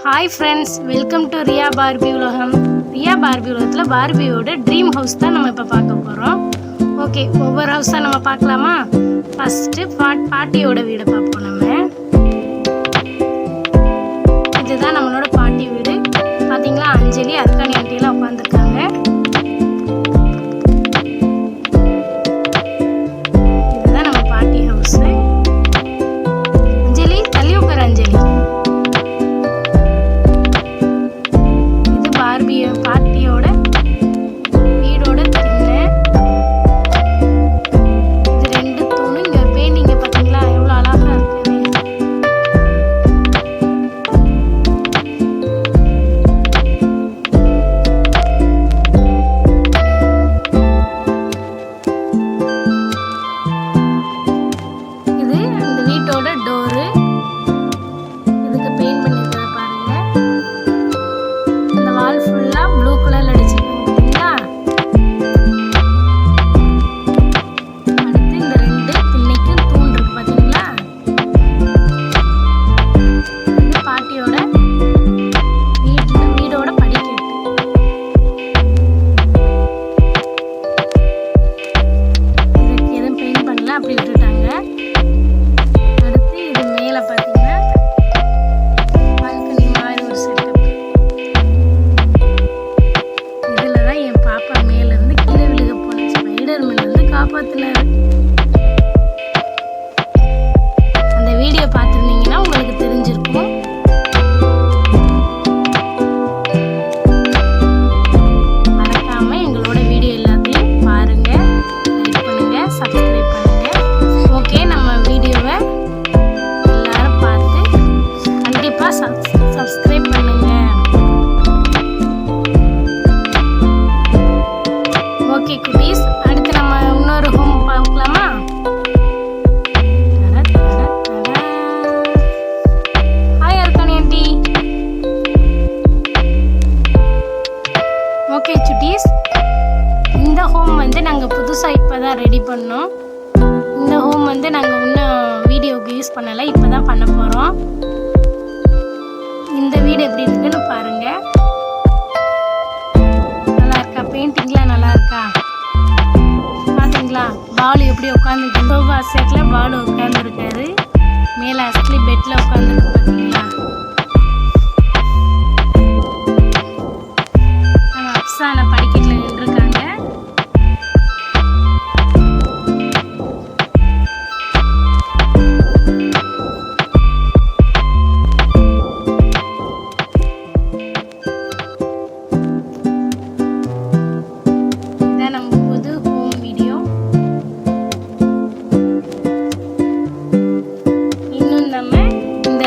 Hi friends, welcome to Riya Barbie உலகம். Riya Barbie உலகத்தில் பார்பியோட dream house தான் நம்ம இப்போ பார்க்க போகிறோம். ஓகே, ஒவ்வொரு ஹவுஸாக நம்ம பார்க்கலாமா? ஃபஸ்ட்டு பாட்டியோட வீடை பார்ப்போம். நம்ம இதுதான் நம்மளோட பாட்டி வீடு. பார்த்தீங்களா, அஞ்சலி அர்க்காணி ஆண்டியெல்லாம் உட்காந்துருக்காங்க. இதுதான் நம்ம பாட்டி ஹவுஸு. அஞ்சலி தள்ளி உட்கார. அஞ்சலி, பாட்டியோட வீடோட திண்ணை. இது ரெண்டு தூணு. இங்க ஒரு பெயிண்டிங்க பார்த்தீங்களா, எவ்வளோ அழகா இருக்குன்னு. இது இந்த வீட்டோட டோரு. இதுக்கு பெயிண்ட் பண்ணிருக்கத பாருங்க. இந்த வால் ஃபுல்லா ப்ளூ கலர்ல அடிச்சிருக்காங்க பார்த்தீங்களா? அடுத்து இந்த ரெண்டு திண்ணைக்கும் தூண் இருக்கு பார்த்தீங்களா? இது பாட்டியோட வீடோட படிக்கட்டு. இதுக்கு எதுவும் பெயிண்ட் பண்ணல, அப்படி விட்டுட்டாங்க. அடுத்து இது மேல பார்த்தீங்கன்னா பால்கனி மாதிரி ஒரு செட்டப். இதில் தான் என் பாப்பா மேலேருந்து கீழே விழுக போன ஸ்பைடர் மேலேருந்து காப்பாற்றினாரு. அந்த வீடியோ பார்த்துருந்தீங்கன்னா உங்களுக்கு தெரிஞ்சிருக்கும். மறக்காம எங்களோட வீடியோ எல்லாத்தையும் பாருங்க, லைக் பண்ணுங்க, சப்ஸ்கிரைப் பண்ணுங்க. ஓகே, நம்ம வீடியோவை எல்லாரும் பார்த்து கண்டிப்பாக சப்ஸ்கிரைப் பண்ணுங்க. ஓகே குட்டீஸ், அடுத்து நம்ம இன்னொரு ஹோம் பார்க்கலாமா? Hi அர்க்காணி aunty. ஓகே சுட்டீஸ், இந்த ஹோம் வந்து நாங்கள் புதுசாக இப்போ தான் ரெடி பண்ணோம். இந்த ஹோம் வந்து நாங்கள் இன்னும் வீடியோவுக்கு யூஸ் பண்ணலை, இப்போ தான் பண்ண போகிறோம். இந்த வீடு எப்படி இருக்குன்னு பாருங்க. நல்லா இருக்கா? பெயிண்டிங்லாம் நல்லா இருக்கா? பார்த்தீங்களா, பாலு எப்படி உட்காந்துருக்கு? சோஃபா செட்டில் பாலு உட்காந்துருக்காரு. மேலே அஸ்லி பெட்டில் உட்காந்துருக்கு பார்த்தீங்களா? நம்ம அப்சான படிக்கட்டில் நின்றுருக்காங்க. இதான் நம்ம புது ஹோம் வீடியோ. இன்னும் நம்ம இந்த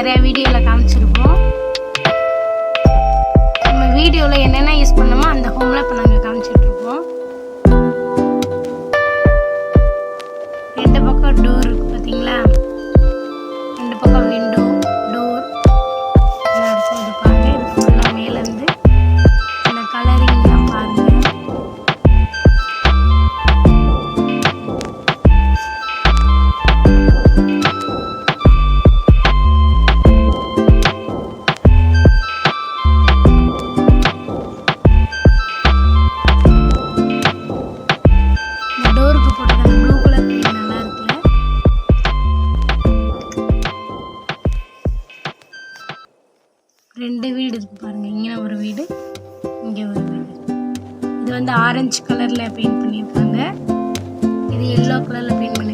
நிறைய வீடியோவில் காமிச்சிருப்போம். நம்ம வீடியோவில் என்னென்ன யூஸ் பண்ணோமோ அந்த ஹோமில் இப்போ நாங்கள் காமிச்சிட்ருப்போம். 2 பக்கம் டோர் இருக்குது பார்த்தீங்களா, 2 பக்கம் விண்டோ டோர் எல்லாம் இருக்கும். இது பாருங்கள், இது ஃபுல்லாக மேலேருந்து இந்த கலரிங்லாம் பாருங்கள். டோருக்கு போட்டது அந்த ப்ளூ கலர் பெயிண்ட் நல்லா இருக்குல்ல. ரெண்டு வீடு இருக்கு பாருங்க, இங்கே ஒரு வீடு, இங்கே ஒரு வீடு. இது வந்து ஆரஞ்சு கலர்ல பெயிண்ட் பண்ணியிருக்காங்க, இது எல்லோ கலர்ல பெயிண்ட் பண்ணி